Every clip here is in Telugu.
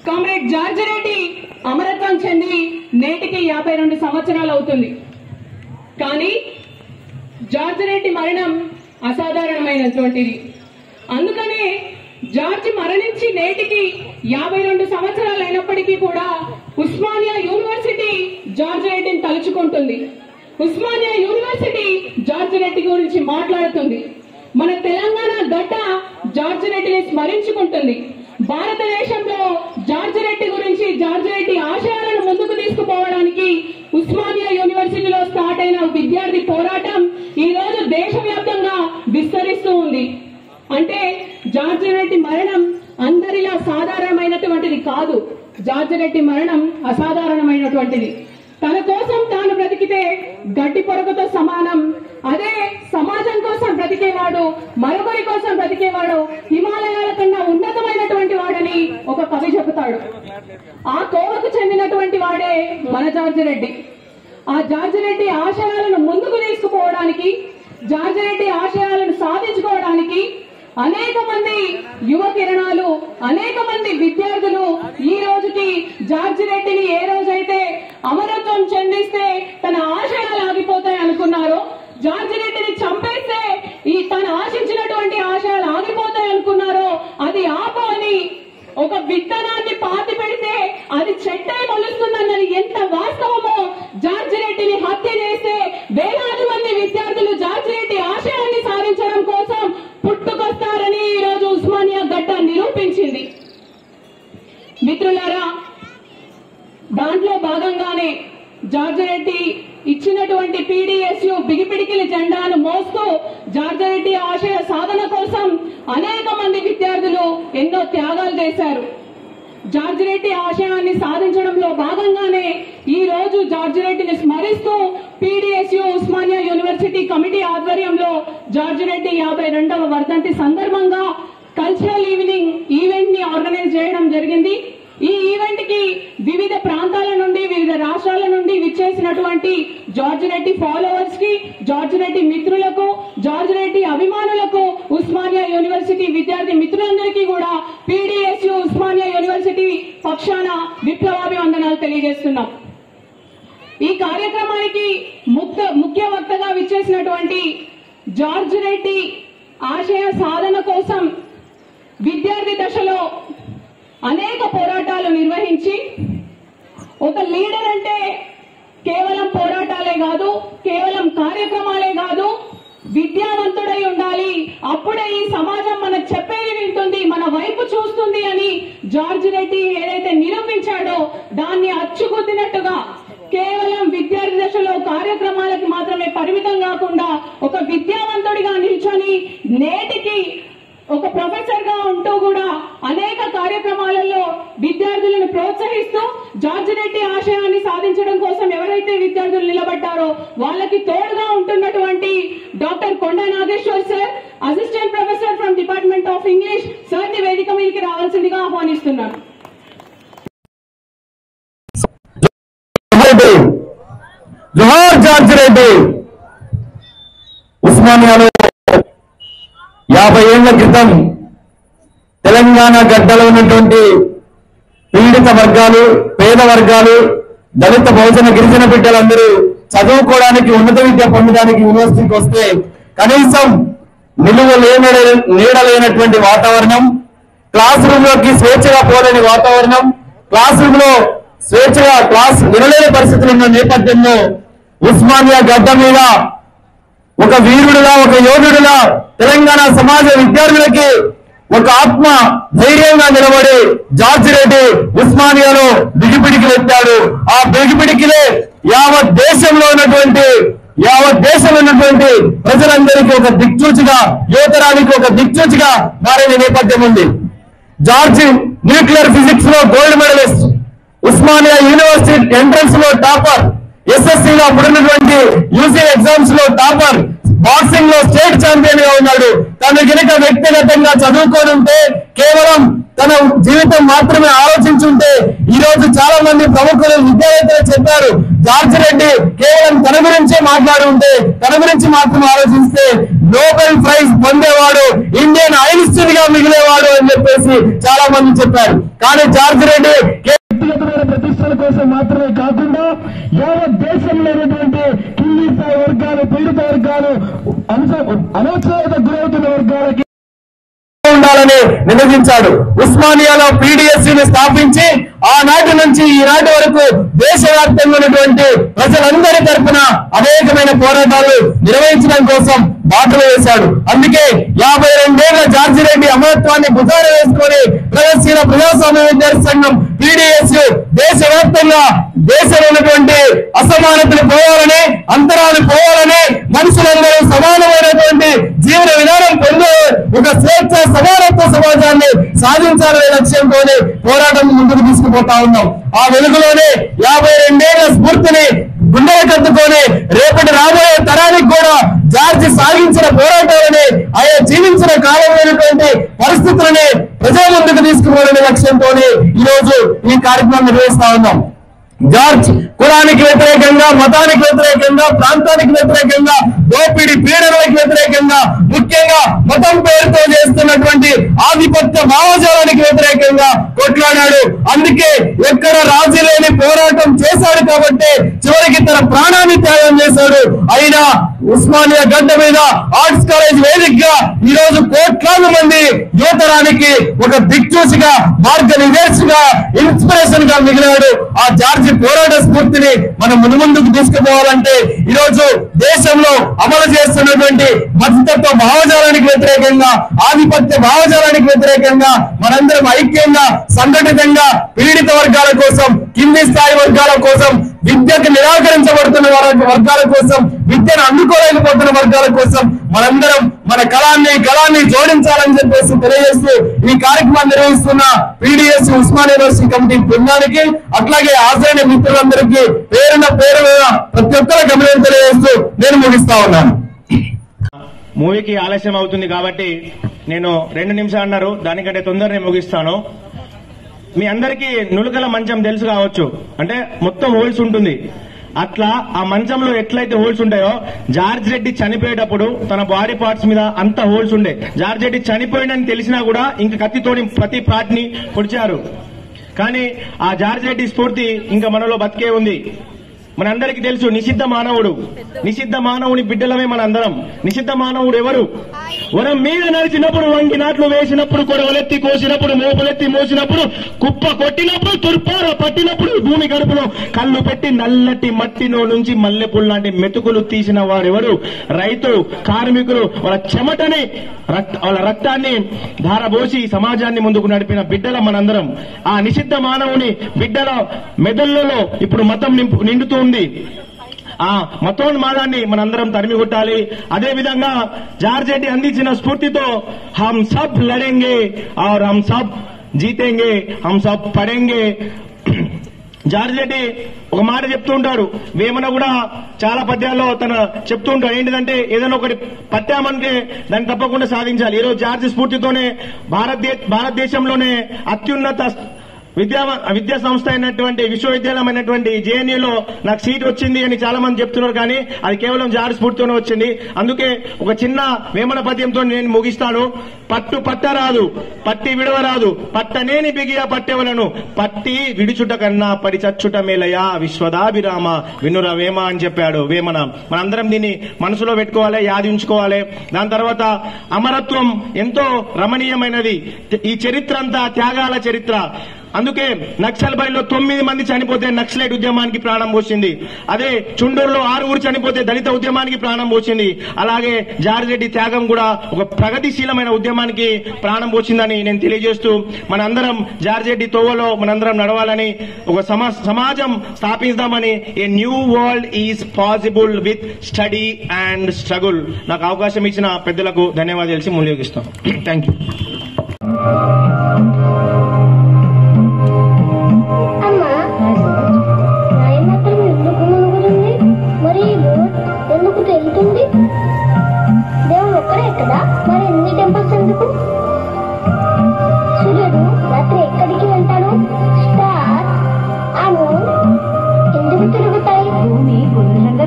కామ్రేడ్ జార్జ్ రెడ్డి అమరత్వం చెంది నేటికి 52 సంవత్సరాలు అవుతుంది. కానీ జార్జ్ రెడ్డి మరణం అసాధారణమైనటువంటిది. అందుకనే జార్జ్ మరణించి నేటికి 52 సంవత్సరాలు అయినప్పటికీ కూడా ఉస్మానియా యూనివర్సిటీ జార్జ్ రెడ్డిని తలుచుకుంటుంది. ఉస్మానియా యూనివర్సిటీ జార్జ్ రెడ్డి గురించి మాట్లాడుతుంది. మన తెలంగాణ గడ్డ జార్జ్ రెడ్డిని స్మరించుకుంటుంది. భారతదేశంలో జార్జ్ రెడ్డి గురించి, జార్జ్ రెడ్డి ఆశయాలను ముందుకు తీసుకుపోవడానికి ఉస్మానియా యూనివర్సిటీలో స్టార్ట్ అయిన విద్యార్థి పోరాటం ఈ రోజు దేశవ్యాప్తంగా విస్తరిస్తూ ఉంది. అంటే జార్జ్ రెడ్డి మరణం అందరిలా సాధారణమైనటువంటిది కాదు. జార్జ్ రెడ్డి మరణం అసాధారణమైనటువంటిది. తన కోసం తాను బ్రతికితే గడ్డి పొరకతో సమానం. అదే సమాజం కోసం బ్రతికేవాడు, మరొకరి కోసం బ్రతికేవాడు హిమాలయాల కన్నా ఉన్నతమైనటువంటి వాడని ఒక కవి చెబుతాడు. ఆ కోవకు చెందినటువంటి వాడే మన జార్జ్ రెడ్డి. ఆ జార్జ్ రెడ్డి ఆశయాలను ముందుకు తీసుకుపోవడానికి, జార్జ్ రెడ్డి ఆశయాలను సాధించుకోవడానికి అనేక మంది యువ కిరణాలు, అనేక మంది విద్యార్థులు ఈ రోజుకి జార్జ్ రెడ్డిని ఏ రోజైతే అమరత్వం చెందిస్తే తన ఆశయాలు ఆగిపోతాయి అనుకున్నారో, జార్జ్ రెడ్డిని చంపేస్తే తను ఆశించినటువంటి ఆశయాలు ఆగిపోతాయి అనుకున్నారో అది ఆపాలి. ఒక విత్తనాన్ని పాతి పెడితే అది చెట్టై మొలుస్తుందన్నది ఎంత వాస్తవమో, జార్జ్ రెడ్డిని హత్య చేస్తే వేలాది మంది విద్యార్థులు జార్జ్ రెడ్డి ఆశయాన్ని సాధించడం కోసం పుట్టుకొస్తారని ఈ రోజు ఉస్మానియా గడ్డ నిరూపించింది. మిత్రులారా, దాంట్లో భాగంగానే జార్జ్ రెడ్డి ఇచ్చినటువంటి పీడీఎస్యు బిగిపిడికిలి జెండాను మోస్తూ జార్జ్ రెడ్డి ఆశయ సాధన కోసం అనేక మంది విద్యార్థులు ఎన్నో త్యాగాలు చేశారు. జార్జ్ రెడ్డి ఆశయాన్ని సాధించడంలో భాగంగానే ఈ రోజు జార్జ్ రెడ్డిని స్మరిస్తూ పీడీఎస్యు ఉస్మానియా యూనివర్సిటీ కమిటీ ఆధ్వర్యంలో జార్జ్ రెడ్డి 52వ వర్ధంతి సందర్భంగా కల్చరల్ ఈవెంట్ ని ఆర్గనైజ్ చేయడం జరిగింది. ఈ ఈవెంట్ కి వివిధ ప్రాంతాల నుండి, వివిధ రాష్ట్రాల నుండి విచ్చేసినటువంటి జార్జ్ రెడ్డి ఫాలోవర్స్ కి, జార్జ్ రెడ్డి మిత్రులకు, జార్జ్ రెడ్డి అభిమానులకు, ఉస్మానియా యూనివర్సిటీ విద్యార్థి మిత్రులందరికీ కూడా పీడీఎస్యు ఉస్మానియా యూనివర్సిటీ పక్షాన విప్లవాభివందనాలు తెలియజేస్తున్నాం. ఈ కార్యక్రమానికి ముఖ్య వక్తగా విచ్చేసినటువంటి జార్జ్ రెడ్డి ఆశయ సాధన కోసం విద్యార్థి దశలో అనేక పోరాటాలు నిర్వహించి, ఒక లీడర్ అంటే కేవలం పోరాటాలే కాదు, కేవలం కార్యక్రమాలే కాదు, విద్యావంతుడై ఉండాలి. అప్పుడే ఈ సమాజం మనకు చెప్పేది వింటుంది, మన వైపు చూస్తుంది అని జార్జ్ రెడ్డి ఏదైతే నిరూపించాడో దాన్ని అచ్చుగుద్దినట్టుగా కేవలం విద్యార్థి దశలో కార్యక్రమాలకు మాత్రమే పరిమితం కాకుండా ఒక విద్యావంతుడిగా నిల్చొని నేటికి ఒక ప్రొఫెసర్ గా ఉంటూ కూడా అనేక కార్యక్రమాలలో విద్యార్థులను ప్రోత్సహిస్తూ జార్జ్ రెడ్డి ఆశయాన్ని సాధించడం కోసం ఎవరైతే విద్యార్థులు నిలబడ్డారో వాళ్ళకి తోడుగా ఉంటున్నటువంటి doctor Konda Nageshwar sir, assistant professor from department of English sir ని వేదిక మీదకి రావాల్సిందిగా ఆహ్వానిస్తున్నాను. జోహార్ జార్జ్ రెడ్డి. ఉస్మానియాలో 50 ఏళ్ల క్రితం తెలంగాణ గడ్డలో ఉన్నటువంటి పీడిత వర్గాలు, పేద వర్గాలు, దళిత బహుజన గిరిజన బిడ్డలందరూ చదువుకోవడానికి, ఉన్నత విద్య పొందడానికి యూనివర్సిటీకి వస్తే కనీసం నిలువ నీడలేనటువంటి వాతావరణం, క్లాస్ రూమ్ లోకి స్వేచ్ఛగా పోలేని వాతావరణం, క్లాస్ రూమ్ లో స్వేచ్ఛగా క్లాస్ వినలేని పరిస్థితులు ఉన్న నేపథ్యంలో ఉస్మానియా గడ్డ మీద ఒక వీరుడుగా, ఒక యోధుడుగా తెలంగాణ సమాజ విద్యార్థులకి ఒక ఆత్మ ధైర్యంగా నిలబడి జార్జ్ రెడ్డి ఉస్మానియాలో బిగిపిడికిలు ఎత్తాడు. ఆ బిగిపిడికిలే యావత్ దేశంలో ఉన్నటువంటి ప్రజలందరికీ ఒక దిక్సూచిగా, యువతరానికి ఒక దిక్సూచిగా మారిన నేపథ్యం ఉంది. జార్జ్ న్యూక్లియర్ ఫిజిక్స్ లో gold medallist, Osmania university entrance లో టాపర్, ఎస్ఎస్సీ లో అప్పుడున్నటువంటి యూసీ ఎగ్జామ్స్ లో టాపర్, బాక్సింగ్ లో స్టేట్ ఛాంపియన్ గా ఉన్నాడు. తను కనుక వ్యక్తిగతంగా చదువుకొని ఉంటే, కేవలం తన జీవితం మాత్రమే ఆలోచించుంటే, ఈ రోజు చాలా మంది ప్రముఖులు, విద్యావేత్తలు చెప్పారు, జార్జ్ రెడ్డి కేవలం తన గురించే మాట్లాడి ఉంటే, తన గురించి మాత్రమే ఆలోచిస్తే నోబెల్ ప్రైజ్ పొందేవాడు, ఇండియన్ ఐన్స్టీన్ గా మిగిలేవాడు అని చెప్పేసి చాలా మంది చెప్పారు. కానీ జార్జ్ రెడ్డి వ్యక్తిగతమైన ప్రతిష్టల కోసం మాత్రమే కాకుండా యావత్ దేశంలో ఉన్నటువంటి కింది స్థాయి వర్గాలు, పీడిత వర్గాలు, అణచివేత గురవుతున్న వర్గాలకి ఉండాలని నినదించాడు. ఉస్మానియాలో పీడిఎస్సీని స్థాపించి ఆనాటి నుంచి ఈనాటి వరకు దేశవ్యాప్తంగా ఉన్నటువంటి ప్రజలందరి తరఫున అనేకమైన పోరాటాలు నిర్వహించడం కోసం బాటలు వేశాడు. అందుకే 52 ఏళ్ల జార్జి రెడ్డి అమరత్వాన్ని భుజాన వేసుకొని ప్రగతిశీల ప్రజాస్వామ్య విద్యార్థి సంఘం పీడిఎస్ దేశవ్యాప్తంగా దేశంలో ఉన్నటువంటి అసమానతలు పోవాలని, అంతరాలు పోవాలని, మనుషులందరూ సమానమైనటువంటి జీవన విధానం పొందే ఒక స్వేచ్ఛ సమానత్వ సమాజాన్ని సాధించాలనే లక్ష్యంతోనే పోరాటం ముందుకు తీసుకుపోతా ఉన్నాం. ఆ వెలుగులోనే 52 ఏళ్ల స్ఫూర్తిని గుండెలు కట్టుకొని రేపటి రాబోయే తరానికి కూడా జార్జి సాగించిన పోరాటాలని, ఆయన జీవించిన కాలంలోటువంటి పరిస్థితులని ప్రజల ముందుకు తీసుకుపోవాలనే లక్ష్యంతో ఈ రోజు ఈ కార్యక్రమం నిర్వహిస్తా ఉన్నాం. జార్జ్ కులానికి వ్యతిరేకంగా, మతానికి వ్యతిరేకంగా, ప్రాంతానికి వ్యతిరేకంగా, దోపిడీ పీడనలకు వ్యతిరేకంగా, ముఖ్యంగా మతం పేరుతో చేస్తున్నటువంటి ఆధిపత్య భావజాలానికి వ్యతిరేకంగా కొట్లాడాడు. అందుకే ఎక్కడ రాజీ లేని పోరాటం చేశాడు కాబట్టి చివరికి తన ప్రాణాన్ని త్యాగం చేశాడు. అయినా ఉస్మానియా గడ్డ మీద ఆర్ట్స్ కాలేజ్ వేదికగా ఈ రోజు కోట్లాది మంది యువతరానికి ఒక దిక్చూసిగా, మార్గనిర్దేశిగా, ఇన్స్పిరేషన్ గా మిగిలాడు. ఆ జార్జి పోరాట స్ఫూర్తిని మనం మున్ముందుకు తీసుకుపోవాలంటే ఈ రోజు దేశంలో అమలు చేస్తున్నటువంటి మతతత్వ భావజాలానికి వ్యతిరేకంగా, ఆధిపత్య భావజాలానికి వ్యతిరేకంగా మనందరం ఐక్యంగా, సంఘటితంగా పీడిత వర్గాల కోసం, కింది స్థాయి వర్గాల కోసం, విద్యకు నిరాకరించబడుతున్న వర్గాల కోసం, విద్యను అందుకోలేకపోతున్న వర్గాల కోసం మనందరం మన కళాన్ని జోడించాలని చెప్పేసి తెలియజేస్తూ ఈ కార్యక్రమాన్ని నిర్వహిస్తున్న పీడిఎస్ ఉస్మానియా యూనివర్సిటీ కమిటీ బృందానికి, అట్లాగే హాజరైన మిత్రులందరికీ పేరున ప్రతి ఒక్కరి గమనం తెలియజేస్తూ నేను ముగిస్తా ఉన్నాను. మూవీకి ఆలస్యం అవుతుంది కాబట్టి నేను 2 నిమిషాలు అన్నారు, దానికంటే తొందరనే ముగిస్తాను. మీ అందరికీ నులకల మంచం తెలుసు కావచ్చు, అంటే మొత్తం హోల్స్ ఉంటుంది. అట్లా ఆ మంచంలో ఎట్లయితే హోల్స్ ఉంటాయో జార్జ్ రెడ్డి చనిపోయేటప్పుడు తన బాడీ పార్ట్స్ మీద అంత హోల్స్ ఉండే. జార్జ్ రెడ్డి చనిపోయిందని తెలిసినా కూడా ఇంక కత్తితోని ప్రతి పార్ట్ ని పొడిచారు. కానీ ఆ జార్జ్ రెడ్డి స్ఫూర్తి ఇంకా మనలో బతికే ఉంది. మనందరికీ తెలుసు నిషిద్ధ మానవుని బిడ్డలమే మనందరం. నిషిద్ధ మానవుడు ఎవరు? వరం మీద నడిచినప్పుడు, వంగి నాట్లు వేసినప్పుడు, కొడవలెత్తి కోసినప్పుడు, మోపులెత్తి మోసినప్పుడు, కుప్ప కొట్టినప్పుడు, తుర్పార పట్టినప్పుడు, భూమి గడుపులో కళ్ళు పెట్టి నల్లటి మట్టిలో నుంచి మల్లెపూలు లాంటి మెతుకులు తీసిన వారెవరు? రైతు, కార్మికులు వాళ్ళ చెమటని, వాళ్ళ రక్తాన్ని ధారబోసి సమాజాన్ని ముందుకు నడిపిన బిడ్డల మనందరం. ఆ నిషిద్ధ మానవుని బిడ్డల మెదళ్లలో ఇప్పుడు మతం నిండుతూ ఉంది. ఆ మతోన్మాదాన్ని మనందరం తరిమి కొట్టాలి. అదే విధంగా జార్జ్ రెడ్డి అందించిన స్ఫూర్తితో హమ్ సబ్ లడెంగే और हम सब जीतेंगे, हम सब पढ़ेंगे. జార్జ్ రెడ్డి ఒక మాట చెప్తూ ఉంటాడు. వేమన కూడా చాలా పద్యాల్లో తన చెప్తూ ఉంటాడు. ఏంటిదంటే ఏదైనా ఒకటి పట్టామంటే దాన్ని తప్పకుండా సాధించాలి. ఈరోజు జార్జ్ స్ఫూర్తితోనే భారతదేశంలోనే అత్యున్నత విద్యా సంస్థ అయినటువంటి విశ్వవిద్యాలయం అయినటువంటి జేఎన్యూలో నాకు సీట్ వచ్చింది అని చాలా మంది చెప్తున్నారు. కానీ అది కేవలం జార్జ్ స్ఫూర్తితోనే వచ్చింది. అందుకే ఒక చిన్న వేమన పద్యంతో నేను ముగిస్తాను. పట్టరాదు, పట్టి విడవరాదు, పట్టనేని బిగియ పట్టెవలను, పట్టి విడుచుట కన్నా పడి చచ్చుట మేలయ విశ్వదాభిరామ వినుర వేమ అని చెప్పాడు వేమన. మనందరం దీన్ని మనసులో పెట్టుకోవాలి, యాది ఉంచుకోవాలి. దాని తర్వాత అమరత్వం ఎంతో రమణీయమైనది. ఈ చరిత్ర అంతా త్యాగాల చరిత్ర. అందుకే నక్సల్ బైలో 9 మంది చనిపోతే నక్సలైట్ ఉద్యమానికి ప్రాణం పోసింది. అదే చుండూరులో 6 చనిపోతే దళిత ఉద్యమానికి ప్రాణం పోసింది. అలాగే జార్జ్ రెడ్డి త్యాగం కూడా ఒక ప్రగతిశీలమైన ఉద్యమానికి ప్రాణం పోసిందని నేను తెలియజేస్తూ మనందరం జార్జ్ రెడ్డి తోవలో మనందరం నడవాలని, ఒక సమాజం స్థాపిద్దామని. A new world is possible with study and struggle. నాకు అవకాశం ఇచ్చిన పెద్దలకు ధన్యవాదాలు తెలిసి మునియోగిస్తాం. Thank you.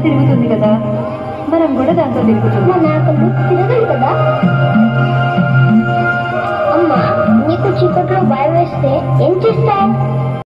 తిరుగుతుంది కదా, మనం కూడా దాంతో తిరుగుతున్నాం. అయితే ఏం చేస్తావు?